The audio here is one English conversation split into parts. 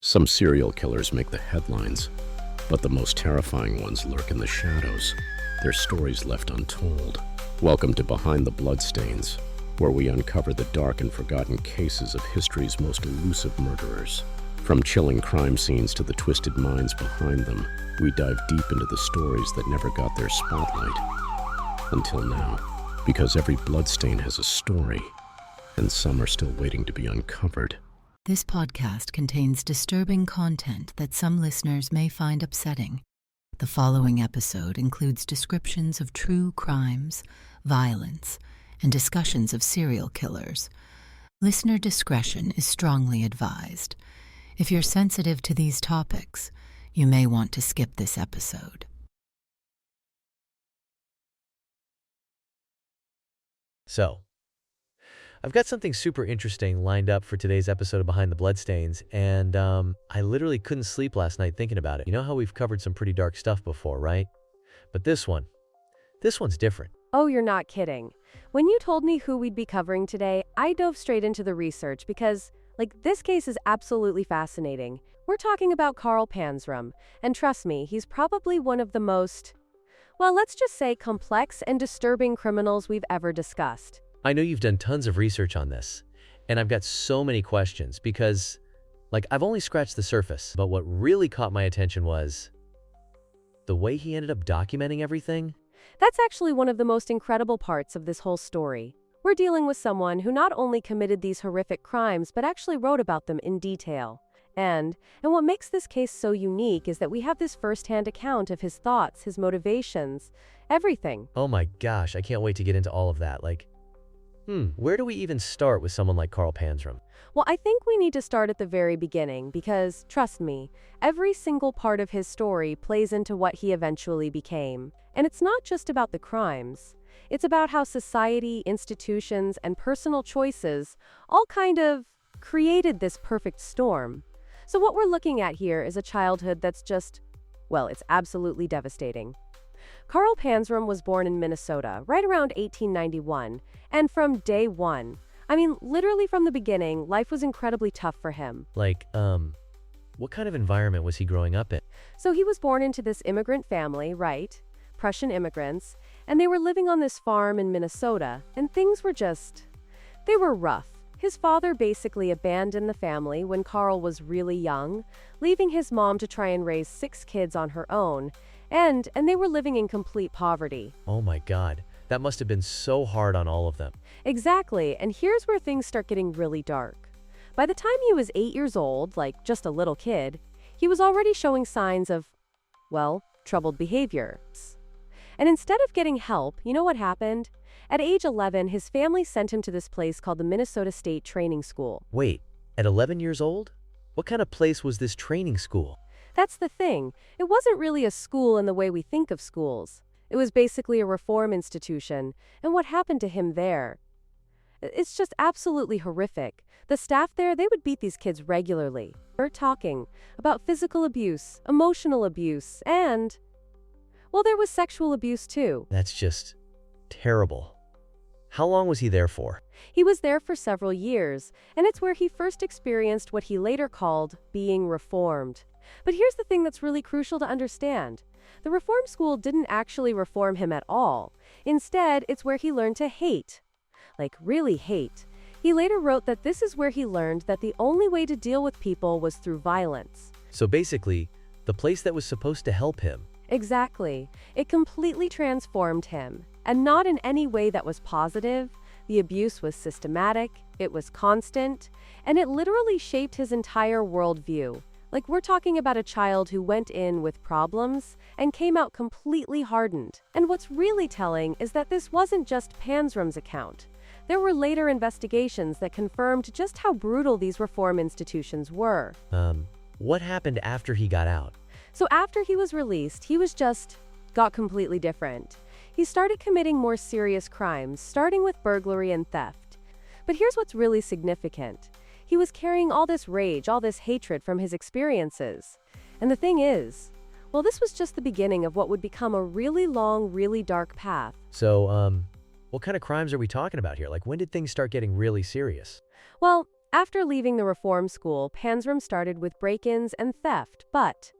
Some serial killers make the headlines, but the most terrifying ones lurk in the shadows, their stories left untold. Welcome to Behind the Bloodstains, where we uncover the dark and forgotten cases of history's most elusive murderers. From chilling crime scenes to the twisted minds behind them, we dive deep into the stories that never got their spotlight. Until now, because every bloodstain has a story, and some are still waiting to be uncovered. This podcast contains disturbing content that some listeners may find upsetting. The following episode includes descriptions of true crimes, violence, and discussions of serial killers. Listener discretion is strongly advised. If you're sensitive to these topics, you may want to skip this episode. So, I've got something super interesting lined up for today's episode of Behind the Bloodstains, and I literally couldn't sleep last night thinking about it. You know how we've covered some pretty dark stuff before, right? But this one's different. Oh, you're not kidding. When you told me who we'd be covering today, I dove straight into the research because, this case is absolutely fascinating. We're talking about Carl Panzram, and trust me, he's probably one of the most, let's just say complex and disturbing criminals we've ever discussed. I know you've done tons of research on this, and I've got so many questions because, I've only scratched the surface. But what really caught my attention was the way he ended up documenting everything. That's actually one of the most incredible parts of this whole story. We're dealing with someone who not only committed these horrific crimes, but actually wrote about them in detail. And what makes this case so unique is that we have this first-hand account of his thoughts, his motivations, everything. Oh my gosh, I can't wait to get into all of that. Where do we even start with someone like Carl Panzram? Well, I think we need to start at the very beginning because, trust me, every single part of his story plays into what he eventually became. And it's not just about the crimes. It's about how society, institutions, and personal choices all kind of created this perfect storm. So what we're looking at here is a childhood that's just, it's absolutely devastating. Carl Panzram was born in Minnesota right around 1891, and from day one, literally from the beginning, life was incredibly tough for him. What kind of environment was he growing up in? So he was born into this immigrant family, right? Prussian immigrants, and they were living on this farm in Minnesota, and things were they were rough. His father basically abandoned the family when Carl was really young, leaving his mom to try and raise 6 kids on her own, and they were living in complete poverty. Oh my God, that must have been so hard on all of them. Exactly, and here's where things start getting really dark. By the time he was 8 years old, just a little kid, he was already showing signs of, troubled behavior. And instead of getting help, you know what happened? At age 11, his family sent him to this place called the Minnesota State Training School. Wait, at 11 years old? What kind of place was this training school? That's the thing. It wasn't really a school in the way we think of schools. It was basically a reform institution, and what happened to him there? It's just absolutely horrific. The staff there, they would beat these kids regularly. We're talking about physical abuse, emotional abuse, and, there was sexual abuse too. That's just terrible. How long was he there for? He was there for several years, and it's where he first experienced what he later called being reformed. But here's the thing that's really crucial to understand. The reform school didn't actually reform him at all. Instead, it's where he learned to hate. Really hate. He later wrote that this is where he learned that the only way to deal with people was through violence. So basically, the place that was supposed to help him. Exactly. It completely transformed him. And not in any way that was positive. The abuse was systematic, it was constant, and it literally shaped his entire worldview. We're talking about a child who went in with problems and came out completely hardened. And what's really telling is that this wasn't just Panzram's account. There were later investigations that confirmed just how brutal these reform institutions were. What happened after he got out? So after he was released, he got completely different. He started committing more serious crimes, starting with burglary and theft. But here's what's really significant. He was carrying all this rage, all this hatred from his experiences. And the thing is, this was just the beginning of what would become a really long, really dark path. So, what kind of crimes are we talking about here? When did things start getting really serious? Well, After leaving the reform school, Panzram started with break-ins and theft, but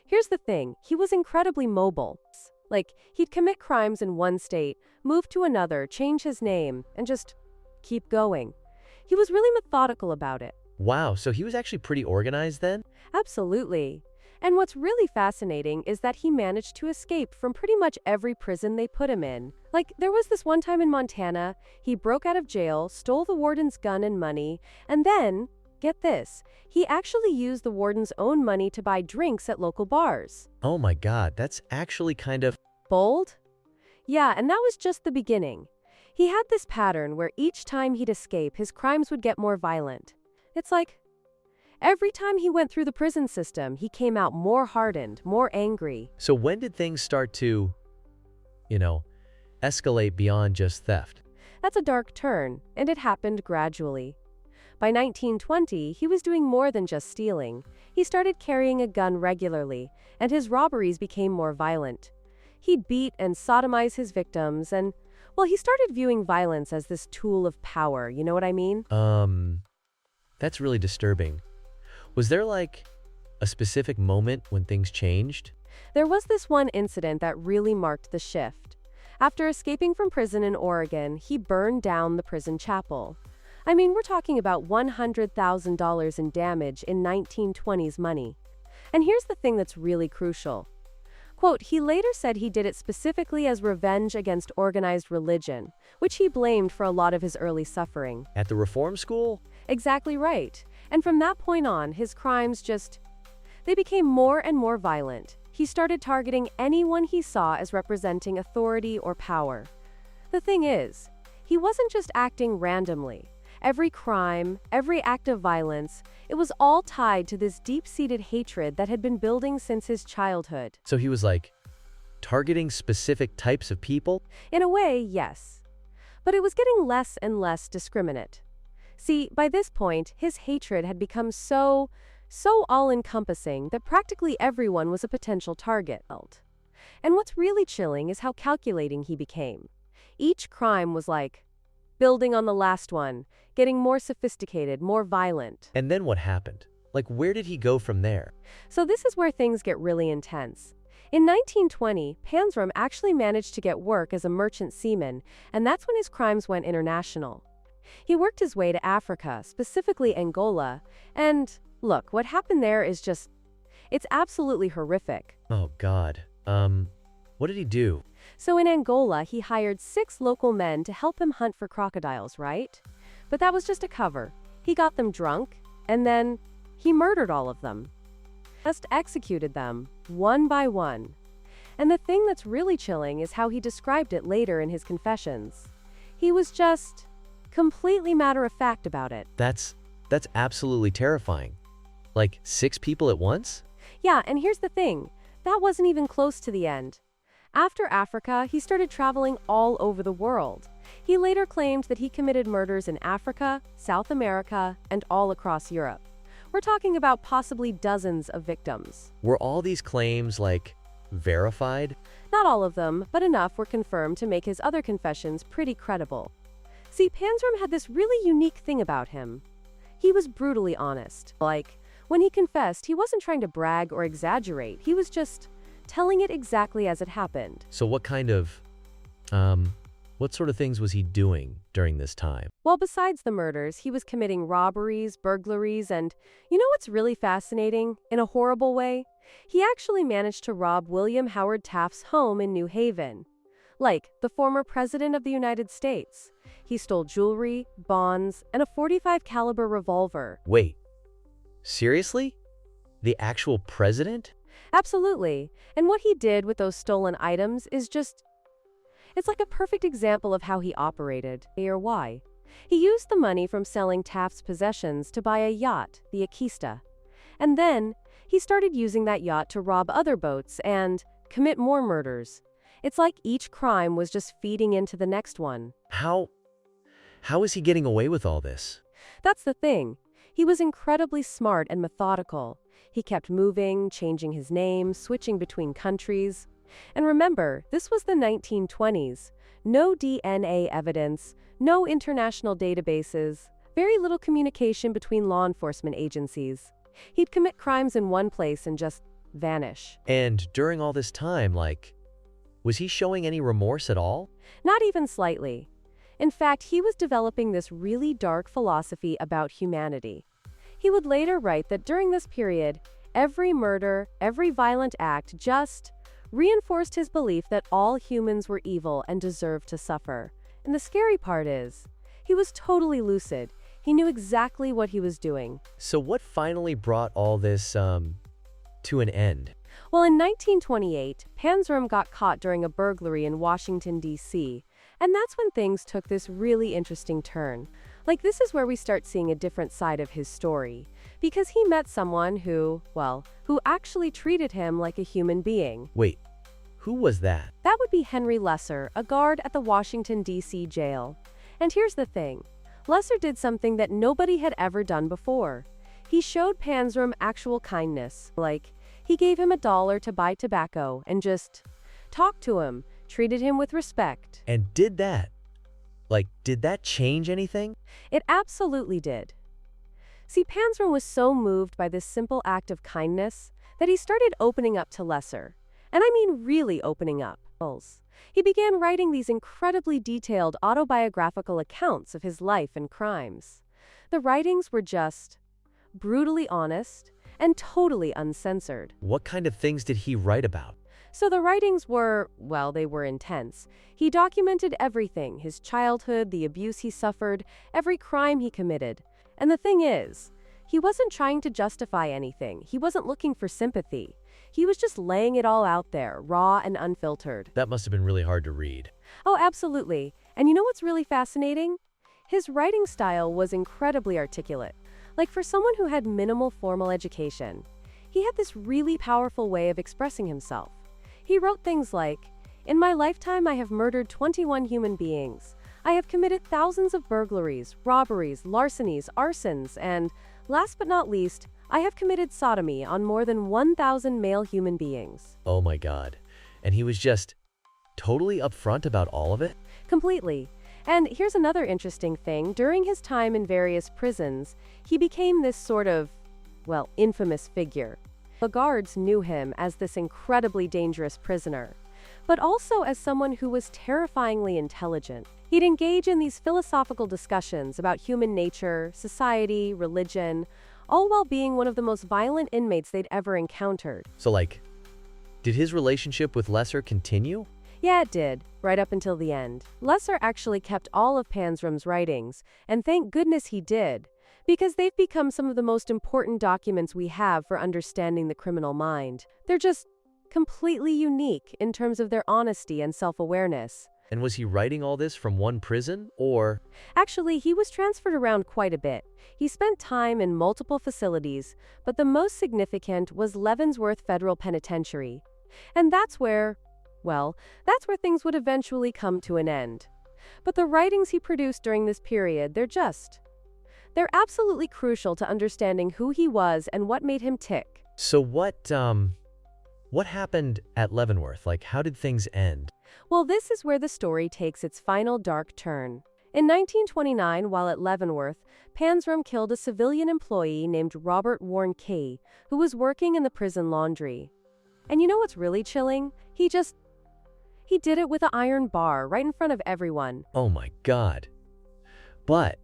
here's the thing, he was incredibly mobile. Like, he'd commit crimes in one state, move to another, change his name, and just keep going. He was really methodical about it. Wow, so he was actually pretty organized then? Absolutely. And what's really fascinating is that he managed to escape from pretty much every prison they put him in. Like, there was this one time in Montana, he broke out of jail, stole the warden's gun and money, and then, get this, he actually used the warden's own money to buy drinks at local bars. Oh my God, that's actually kind of Bold? Yeah, and that was just the beginning. He had this pattern where each time he'd escape, his crimes would get more violent. It's like, every time he went through the prison system, he came out more hardened, more angry. So when did things start to, escalate beyond just theft? That's a dark turn, and it happened gradually. By 1920, he was doing more than just stealing. He started carrying a gun regularly, and his robberies became more violent. He'd beat and sodomize his victims, and, well, he started viewing violence as this tool of power, you know what I mean? That's really disturbing. Was there like a specific moment when things changed? There was this one incident that really marked the shift. After escaping from prison in Oregon, he burned down the prison chapel. I mean, we're talking about $100,000 in damage in 1920s money. And here's the thing that's really crucial. Quote, he later said he did it specifically as revenge against organized religion, which he blamed for a lot of his early suffering. At the reform school? Exactly right. And from that point on, his crimes they became more and more violent. He started targeting anyone he saw as representing authority or power. The thing is, he wasn't just acting randomly. Every crime, every act of violence, it was all tied to this deep-seated hatred that had been building since his childhood. So he was like targeting specific types of people? In a way, yes. But it was getting less and less discriminate. See, by this point, his hatred had become so all-encompassing that practically everyone was a potential target. And what's really chilling is how calculating he became. Each crime was like building on the last one, getting more sophisticated, more violent. And then what happened? Like, where did he go from there? So this is where things get really intense. In 1920, Panzram actually managed to get work as a merchant seaman, and that's when his crimes went international. He worked his way to Africa, specifically Angola, and look, what happened there is it's absolutely horrific. Oh God. What did he do? So in Angola, he hired 6 local men to help him hunt for crocodiles, right? But that was just a cover. He got them drunk, and then he murdered all of them. Just executed them, one by one. And the thing that's really chilling is how he described it later in his confessions. He was just completely matter-of-fact about it. That's absolutely terrifying. Like 6 people at once? Yeah, and here's the thing. That wasn't even close to the end. After Africa, he started traveling all over the world. He later claimed that he committed murders in Africa, South America, and all across Europe. We're talking about possibly dozens of victims. Were all these claims, like, verified? Not all of them, but enough were confirmed to make his other confessions pretty credible. See, Panzram had this really unique thing about him. He was brutally honest. Like, when he confessed, he wasn't trying to brag or exaggerate. He was just telling it exactly as it happened. So what sort of things was he doing during this time? Well, besides the murders, he was committing robberies, burglaries, and you know what's really fascinating? In a horrible way? He actually managed to rob William Howard Taft's home in New Haven. Like, the former president of the United States. He stole jewelry, bonds, and a .45 caliber revolver. Wait, seriously? The actual president? Absolutely. And what he did with those stolen items is it's like a perfect example of how he operated, or why. He used the money from selling Taft's possessions to buy a yacht, the Akista. And then, he started using that yacht to rob other boats and commit more murders. It's like each crime was just feeding into the next one. How is he getting away with all this? That's the thing. He was incredibly smart and methodical. He kept moving, changing his name, switching between countries. And remember, this was the 1920s. No DNA evidence, no international databases. Very little communication between law enforcement agencies. He'd commit crimes in one place and just vanish. And during all this time, was he showing any remorse at all? Not even slightly. In fact, he was developing this really dark philosophy about humanity. He would later write that during this period, every murder, every violent act just reinforced his belief that all humans were evil and deserved to suffer. And the scary part is, he was totally lucid. He knew exactly what he was doing. So what finally brought all this, to an end? Well, in 1928, Panzram got caught during a burglary in Washington, D.C., and that's when things took this really interesting turn. This is where we start seeing a different side of his story, because he met someone who actually treated him like a human being. Wait, who was that? That would be Henry Lesser, a guard at the Washington, D.C. jail. And here's the thing. Lesser did something that nobody had ever done before. He showed Panzram actual kindness. He gave him $1 to buy tobacco and just talked to him, treated him with respect. And did that change anything? It absolutely did. See, Panzram was so moved by this simple act of kindness that he started opening up to Lesser. And I mean really opening up. He began writing these incredibly detailed autobiographical accounts of his life and crimes. The writings were just brutally honest and totally uncensored. What kind of things did he write about? So the writings were, they were intense. He documented everything, his childhood, the abuse he suffered, every crime he committed. And the thing is, he wasn't trying to justify anything. He wasn't looking for sympathy. He was just laying it all out there, raw and unfiltered. That must have been really hard to read. Oh, absolutely. And you know what's really fascinating? His writing style was incredibly articulate. For someone who had minimal formal education, he had this really powerful way of expressing himself. He wrote things like, "In my lifetime, I have murdered 21 human beings. I have committed thousands of burglaries, robberies, larcenies, arsons, and, last but not least, I have committed sodomy on more than 1,000 male human beings." Oh my God. And he was just totally upfront about all of it? Completely. And here's another interesting thing. During his time in various prisons, he became this sort of, infamous figure. The guards knew him as this incredibly dangerous prisoner, but also as someone who was terrifyingly intelligent. He'd engage in these philosophical discussions about human nature, society, religion, all while being one of the most violent inmates they'd ever encountered. So did his relationship with Lesser continue? Yeah, it did, right up until the end. Lesser actually kept all of Panzram's writings, and thank goodness he did, because they've become some of the most important documents we have for understanding the criminal mind. They're just completely unique in terms of their honesty and self-awareness. And was he writing all this from one prison, or? Actually, he was transferred around quite a bit. He spent time in multiple facilities, but the most significant was Leavenworth Federal Penitentiary. And that's where things would eventually come to an end. But the writings he produced during this period, they're absolutely crucial to understanding who he was and what made him tick. So what happened at Leavenworth? How did things end? Well, this is where the story takes its final dark turn. In 1929, while at Leavenworth, Panzram killed a civilian employee named Robert Warren Key, who was working in the prison laundry. And you know what's really chilling? He did it with an iron bar right in front of everyone. Oh my God. But,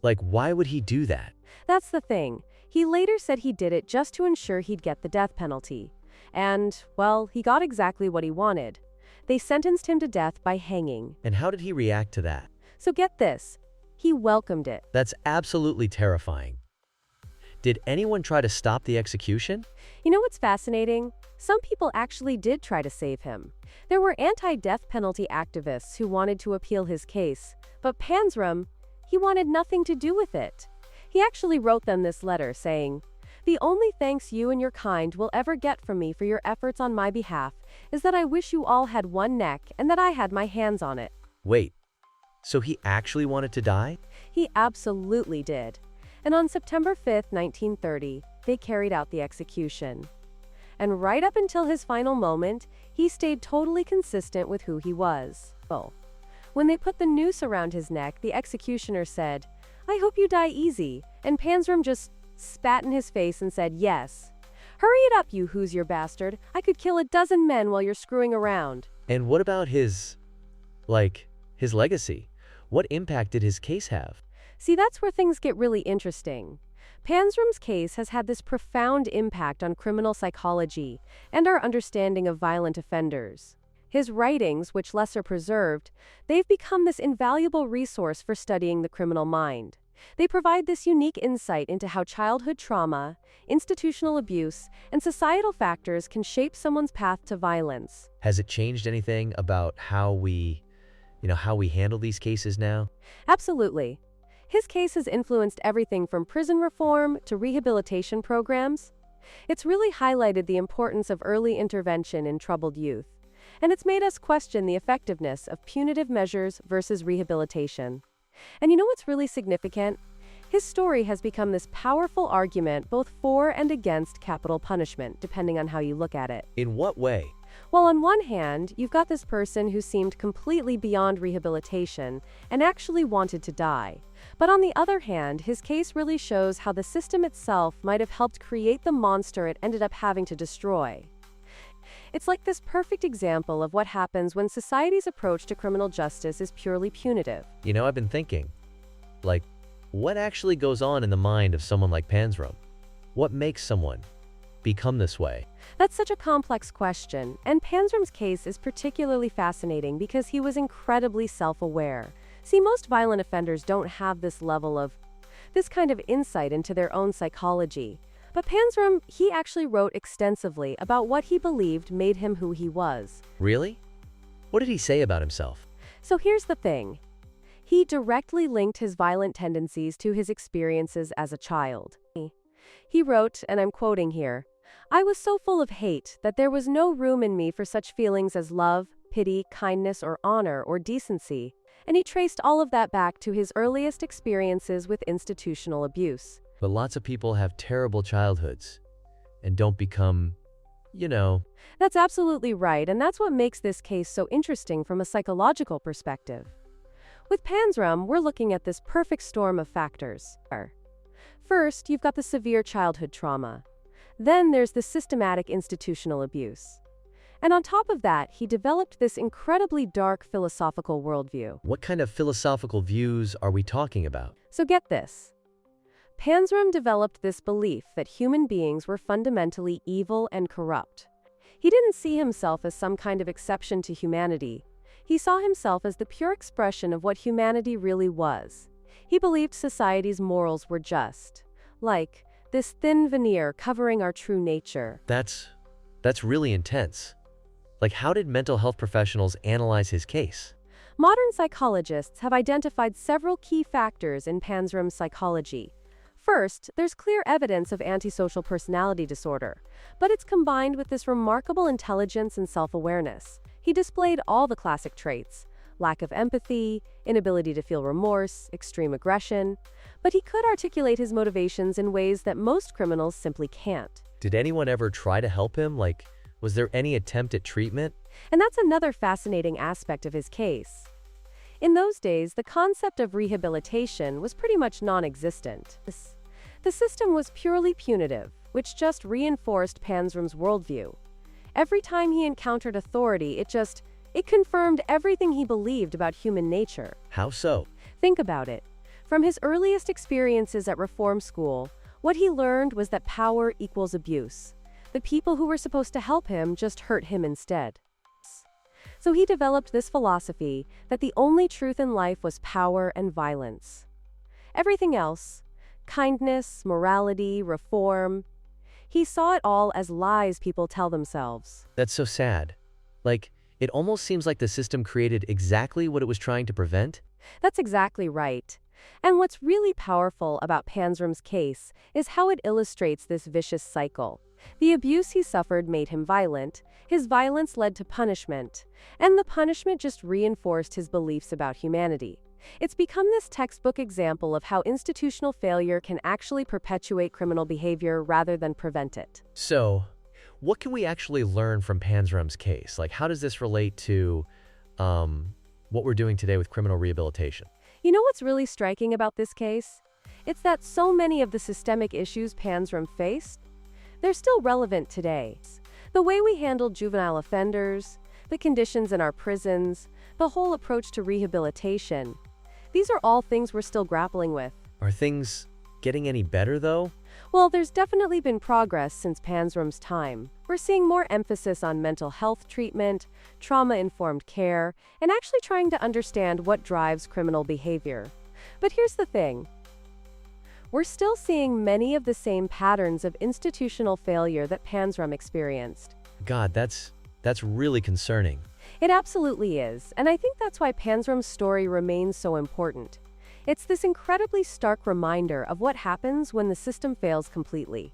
why would he do that? That's the thing. He later said he did it just to ensure he'd get the death penalty. And, he got exactly what he wanted. They sentenced him to death by hanging. And how did he react to that? So get this. He welcomed it. That's absolutely terrifying. Did anyone try to stop the execution? You know what's fascinating? Some people actually did try to save him. There were anti-death penalty activists who wanted to appeal his case, but Panzram, he wanted nothing to do with it. He actually wrote them this letter saying, "The only thanks you and your kind will ever get from me for your efforts on my behalf is that I wish you all had one neck and that I had my hands on it." Wait, so he actually wanted to die? He absolutely did. And on September 5th, 1930, they carried out the execution. And right up until his final moment, he stayed totally consistent with who he was. When they put the noose around his neck, the executioner said, I hope you die easy. And Panzram just spat in his face and said, yes. Hurry it up, you Hoosier bastard. I could kill a dozen men while you're screwing around. And what about his legacy? What impact did his case have? See, that's where things get really interesting. Panzram's case has had this profound impact on criminal psychology and our understanding of violent offenders. His writings, which less are preserved, they've become this invaluable resource for studying the criminal mind. They provide this unique insight into how childhood trauma, institutional abuse, and societal factors can shape someone's path to violence. Has it changed anything about how we handle these cases now? Absolutely. His case has influenced everything from prison reform to rehabilitation programs. It's really highlighted the importance of early intervention in troubled youth, and it's made us question the effectiveness of punitive measures versus rehabilitation. And you know what's really significant? His story has become this powerful argument both for and against capital punishment, depending on how you look at it. In what way? Well, on one hand, you've got this person who seemed completely beyond rehabilitation and actually wanted to die. But on the other hand, his case really shows how the system itself might have helped create the monster it ended up having to destroy. It's like this perfect example of what happens when society's approach to criminal justice is purely punitive. I've been thinking, what actually goes on in the mind of someone like Panzram? What makes someone become this way? That's such a complex question, and Panzram's case is particularly fascinating because he was incredibly self-aware. See, most violent offenders don't have this kind of insight into their own psychology. But Panzram, he actually wrote extensively about what he believed made him who he was. Really? What did he say about himself? So here's the thing. He directly linked his violent tendencies to his experiences as a child. He wrote, and I'm quoting here, "I was so full of hate that there was no room in me for such feelings as love, pity, kindness, or honor, or decency." And he traced all of that back to his earliest experiences with institutional abuse. But lots of people have terrible childhoods and don't become, That's absolutely right, and that's what makes this case so interesting from a psychological perspective. With Panzram, we're looking at this perfect storm of factors. First, you've got the severe childhood trauma. Then there's the systematic institutional abuse. And on top of that, he developed this incredibly dark philosophical worldview. What kind of philosophical views are we talking about? So get this. Panzram developed this belief that human beings were fundamentally evil and corrupt. He didn't see himself as some kind of exception to humanity. He saw himself as the pure expression of what humanity really was. He believed society's morals were just, like this thin veneer covering our true nature. That's really intense. How did mental health professionals analyze his case? Modern psychologists have identified several key factors in Panzram's psychology. First, there's clear evidence of antisocial personality disorder, but it's combined with this remarkable intelligence and self-awareness. He displayed all the classic traits: lack of empathy, inability to feel remorse, extreme aggression, but he could articulate his motivations in ways that most criminals simply can't. Did anyone ever try to help him? Was there any attempt at treatment? And that's another fascinating aspect of his case. In those days, the concept of rehabilitation was pretty much non-existent. The system was purely punitive, which just reinforced Panzram's worldview. Every time he encountered authority, it confirmed everything he believed about human nature. How so? Think about it. From his earliest experiences at reform school, what he learned was that power equals abuse. The people who were supposed to help him just hurt him instead. So he developed this philosophy that the only truth in life was power and violence. Everything else, kindness, morality, reform, he saw it all as lies people tell themselves. That's so sad. It almost seems like the system created exactly what it was trying to prevent. That's exactly right. And what's really powerful about Panzram's case is how it illustrates this vicious cycle. The abuse he suffered made him violent, his violence led to punishment, and the punishment just reinforced his beliefs about humanity. It's become this textbook example of how institutional failure can actually perpetuate criminal behavior rather than prevent it. So, what can we actually learn from Panzram's case? How does this relate to what we're doing today with criminal rehabilitation? You know what's really striking about this case? It's that so many of the systemic issues Panzram faced, they're still relevant today. The way we handle juvenile offenders, the conditions in our prisons, the whole approach to rehabilitation, these are all things we're still grappling with. Are things getting any better, though? Well, there's definitely been progress since Panzram's time. We're seeing more emphasis on mental health treatment, trauma-informed care, and actually trying to understand what drives criminal behavior. But here's the thing. We're still seeing many of the same patterns of institutional failure that Panzram experienced. God, that's really concerning. It absolutely is, and I think that's why Panzram's story remains so important. It's this incredibly stark reminder of what happens when the system fails completely.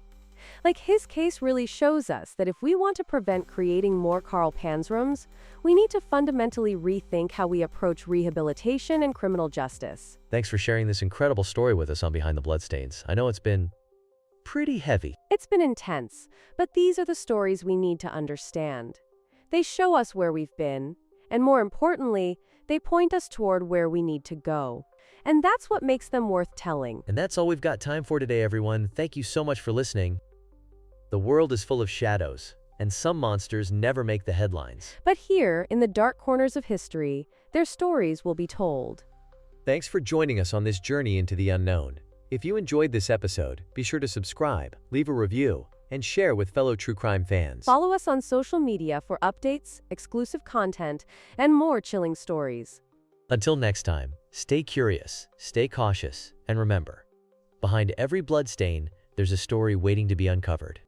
Like, his case really shows us that if we want to prevent creating more Carl Panzrams, we need to fundamentally rethink how we approach rehabilitation and criminal justice. Thanks for sharing this incredible story with us on Behind the Bloodstains. I know it's been pretty heavy. It's been intense, but these are the stories we need to understand. They show us where we've been, and more importantly, they point us toward where we need to go. And that's what makes them worth telling. And that's all we've got time for today, everyone. Thank you so much for listening. The world is full of shadows, and some monsters never make the headlines. But here, in the dark corners of history, their stories will be told. Thanks for joining us on this journey into the unknown. If you enjoyed this episode, be sure to subscribe, leave a review, and share with fellow true crime fans. Follow us on social media for updates, exclusive content, and more chilling stories. Until next time, stay curious, stay cautious, and remember, behind every bloodstain, there's a story waiting to be uncovered.